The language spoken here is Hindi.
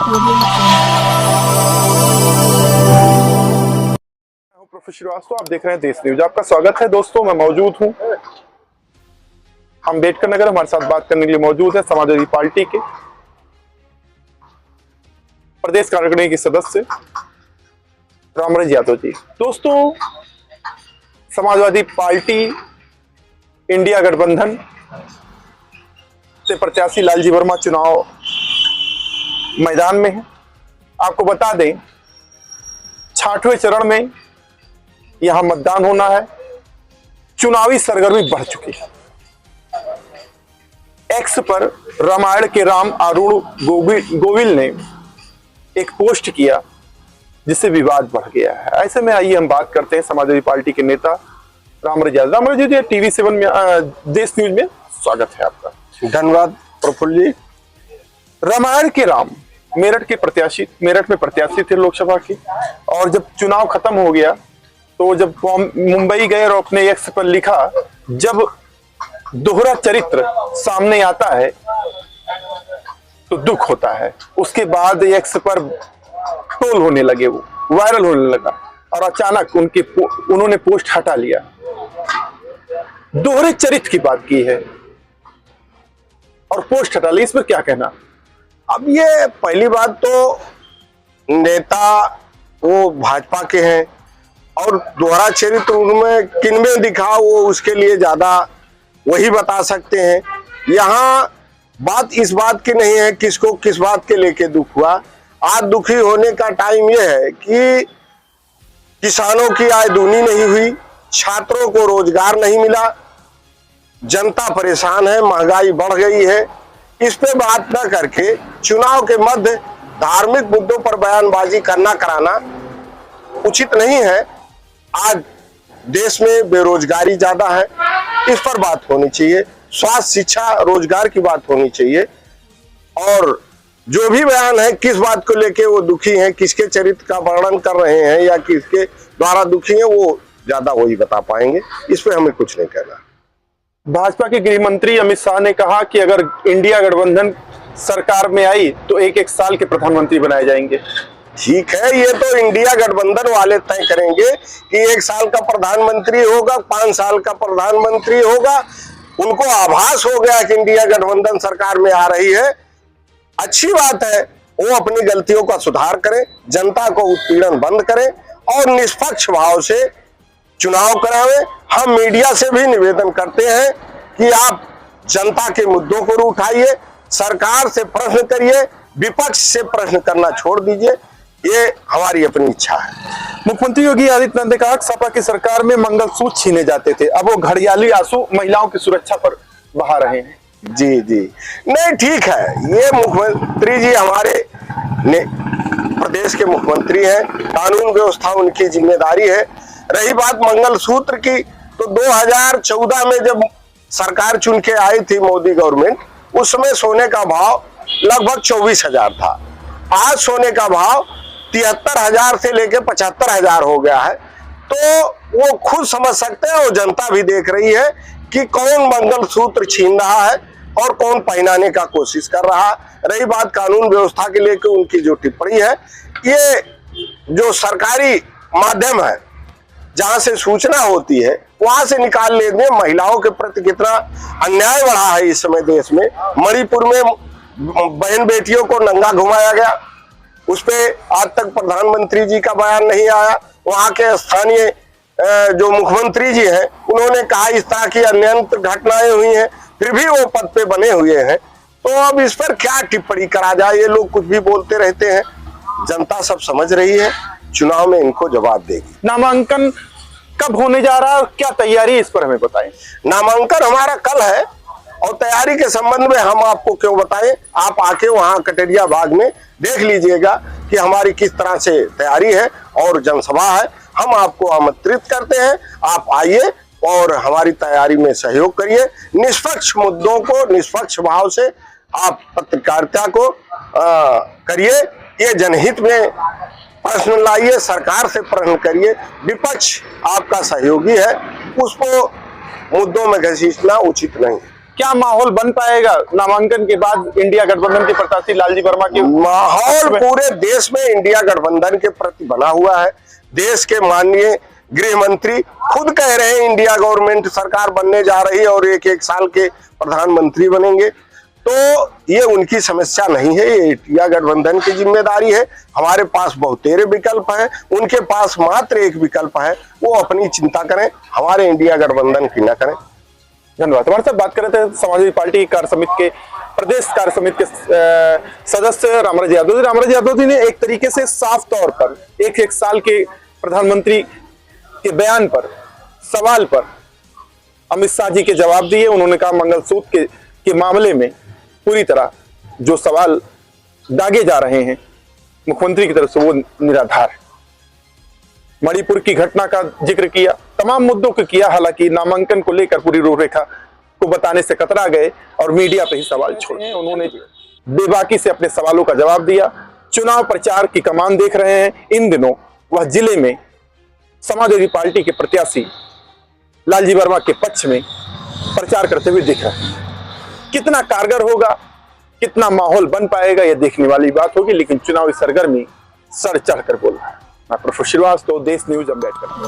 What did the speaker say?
प्रोफेसर श्रीवास्तव, आप देख रहे हैं देश न्यूज। आपका स्वागत है दोस्तों, मैं मौजूद हूं अम्बेडकर नगर। हमारे साथ बात करने के लिए मौजूद है समाजवादी पार्टी के प्रदेश कार्यकारिणी के सदस्य रामराज यादव जी। दोस्तों, समाजवादी पार्टी इंडिया गठबंधन से प्रत्याशी लालजी वर्मा चुनाव मैदान में है। आपको बता दें, 66वें चरण में यहां मतदान होना है। चुनावी सरगर्मी बढ़ चुकी है। एक्स पर रामायण के राम अरुण गोविल ने एक पोस्ट किया जिससे विवाद बढ़ गया है। ऐसे में आइए हम बात करते हैं समाजवादी पार्टी के नेता रामराज यादव। रामराज जी, टीवी 7 में देश न्यूज में स्वागत है आपका। धन्यवाद प्रफुल्ल जी। रामायण के राम मेरठ में प्रत्याशी थे लोकसभा के, और जब चुनाव खत्म हो गया तो जब मुंबई गए और अपने एक्स पर लिखा, जब दोहरा चरित्र सामने आता है तो दुख होता है। उसके बाद एक्स पर ट्रोल होने लगे, वो वायरल होने लगा, और अचानक उन्होंने पोस्ट हटा लिया। दोहरे चरित्र की बात की है और पोस्ट हटा ली, इस पर क्या कहना? अब ये पहली बात तो नेता वो भाजपा के हैं और दोहरा चरित्र उनमें किनमें दिखा वो उसके लिए ज्यादा वही बता सकते हैं। यहाँ बात इस बात की नहीं है किसको किस बात के लेके दुख हुआ। आज दुखी होने का टाइम ये है कि किसानों की आय दूनी नहीं हुई, छात्रों को रोजगार नहीं मिला, जनता परेशान है, महंगाई बढ़ गई है। इस पे बात न करके चुनाव के मध्य धार्मिक मुद्दों पर बयानबाजी कराना उचित नहीं है। आज देश में बेरोजगारी ज्यादा है, इस पर बात होनी चाहिए। स्वास्थ्य, शिक्षा, रोजगार की बात होनी चाहिए। और जो भी बयान है किस बात को लेके वो दुखी हैं, किसके चरित्र का वर्णन कर रहे हैं या किसके द्वारा दुखी हैं, वो ज्यादा वही बता पाएंगे। इस पे हमें कुछ नहीं कहना। भाजपा के गृह मंत्री अमित शाह ने कहा कि अगर इंडिया गठबंधन सरकार में आई तो एक साल के प्रधानमंत्री बनाए जाएंगे। ठीक है, ये तो इंडिया गठबंधन वाले तय करेंगे कि 1 साल का प्रधानमंत्री होगा, 5 साल का प्रधानमंत्री होगा। उनको आभास हो गया कि इंडिया गठबंधन सरकार में आ रही है। अच्छी बात है, वो अपनी गलतियों का सुधार करें, जनता को उत्पीड़न बंद करें और निष्पक्ष भाव से चुनाव करावें। हम मीडिया से भी निवेदन करते हैं कि आप जनता के मुद्दों को उठाइए, सरकार से प्रश्न करिए, विपक्ष से प्रश्न करना छोड़ दीजिए। ये हमारी अपनी इच्छा है। मुख्यमंत्री योगी आदित्यनाथ ने कहा कि सपा की सरकार में मंगलसूत्र छीने जाते थे, अब वो घड़ियाली आंसू महिलाओं की सुरक्षा पर बहा रहे हैं। जी जी, नहीं ठीक है। ये मुख्यमंत्री जी हमारे प्रदेश के मुख्यमंत्री हैं, कानून व्यवस्था उनकी जिम्मेदारी है। रही बात मंगलसूत्र की, तो 2014 में जब सरकार चुन के आई थी मोदी गवर्नमेंट, उस समय सोने का भाव लगभग 24,000 था। आज सोने का भाव 73,000 से लेकर 75,000 हो गया है। तो वो खुद समझ सकते हैं और जनता भी देख रही है कि कौन मंगलसूत्र छीन रहा है और कौन पहनाने का कोशिश कर रहा है। रही बात कानून व्यवस्था के लेकर उनकी जो टिप्पणी है, ये जो सरकारी माध्यम है जहां से सूचना होती है वहां से निकाल लेने। महिलाओं के प्रति कितना अन्याय बढ़ा है इस समय देश में। मणिपुर में बहन बेटियों को नंगा घुमाया गया, उस पे आज तक प्रधानमंत्री जी का बयान नहीं आया। वहां के स्थानीय जो मुख्यमंत्री जी हैं उन्होंने कहा इस तरह की अनंत घटनाएं हुई हैं, फिर भी वो पद पे बने हुए हैं। तो अब इस पर क्या टिप्पणी करा जाए, ये लोग कुछ भी बोलते रहते हैं। जनता सब समझ रही है, चुनाव में इनको जवाब देगी। नामांकन कब होने जा रहा है और क्या तैयारी, इस पर हमें बताएं। नामांकन हमारा कल है और तैयारी के संबंध में हम आपको क्यों बताएं। आप आके वहां कटरिया बाग में देख लीजिएगा कि हमारी किस तरह से तैयारी है और जनसभा है। हम आपको आमंत्रित करते हैं, आप आइए और हमारी तैयारी में सहयोग करिए। निष्पक्ष मुद्दों को निष्पक्ष भाव से आप पत्रकारिता को करिए। ये जनहित में प्रश्न लाइए, सरकार से प्रश्न करिए। विपक्ष आपका सहयोगी है, उसको मुद्दों में घसीटना उचित नहीं है। क्या माहौल बन पाएगा नामांकन के बाद इंडिया गठबंधन के प्रत्याशी लालजी वर्मा के? माहौल पूरे देश में इंडिया गठबंधन के प्रति बना हुआ है। देश के माननीय गृह मंत्री खुद कह रहे हैं इंडिया गवर्नमेंट सरकार बनने जा रही है और एक साल के प्रधानमंत्री बनेंगे। तो ये उनकी समस्या नहीं है, ये इंडिया गठबंधन की जिम्मेदारी है। हमारे पास बहुतेरे विकल्प हैं, उनके पास मात्र एक विकल्प है, वो अपनी चिंता करें, हमारे इंडिया गठबंधन की न करें। धन्यवाद। हमारे साथ बात कर रहे थे समाजवादी पार्टी कार्य समिति के प्रदेश कार्य समिति के सदस्य रामराज यादव। रामराज यादव जी ने एक तरीके से साफ तौर पर एक साल के प्रधानमंत्री के बयान पर, सवाल पर अमित शाह जी के जवाब दिए। उन्होंने कहा मंगलसूत्र के मामले में पूरी तरह जो सवाल दागे जा रहे हैं मुख्यमंत्री की तरफ से वो निराधार है। मणिपुर की घटना का जिक्र किया, तमाम मुद्दों को किया। हालांकि नामांकन को लेकर पूरी रूपरेखा को बताने से कतरा गए और मीडिया पे ही सवाल छोड़े। उन्होंने बेबाकी से अपने सवालों का जवाब दिया। चुनाव प्रचार की कमान देख रहे हैं। इन दिनों वह जिले में समाजवादी पार्टी के प्रत्याशी लालजी वर्मा के पक्ष में प्रचार करते हुए दिख रहे हैं। कितना कारगर होगा, कितना माहौल बन पाएगा, यह देखने वाली बात होगी। लेकिन चुनावी सरगर्मी सर चढ़कर बोल रहा है। मैं प्रफुल्ल श्रीवास्तव, देश न्यूज अपडेट करता हूं।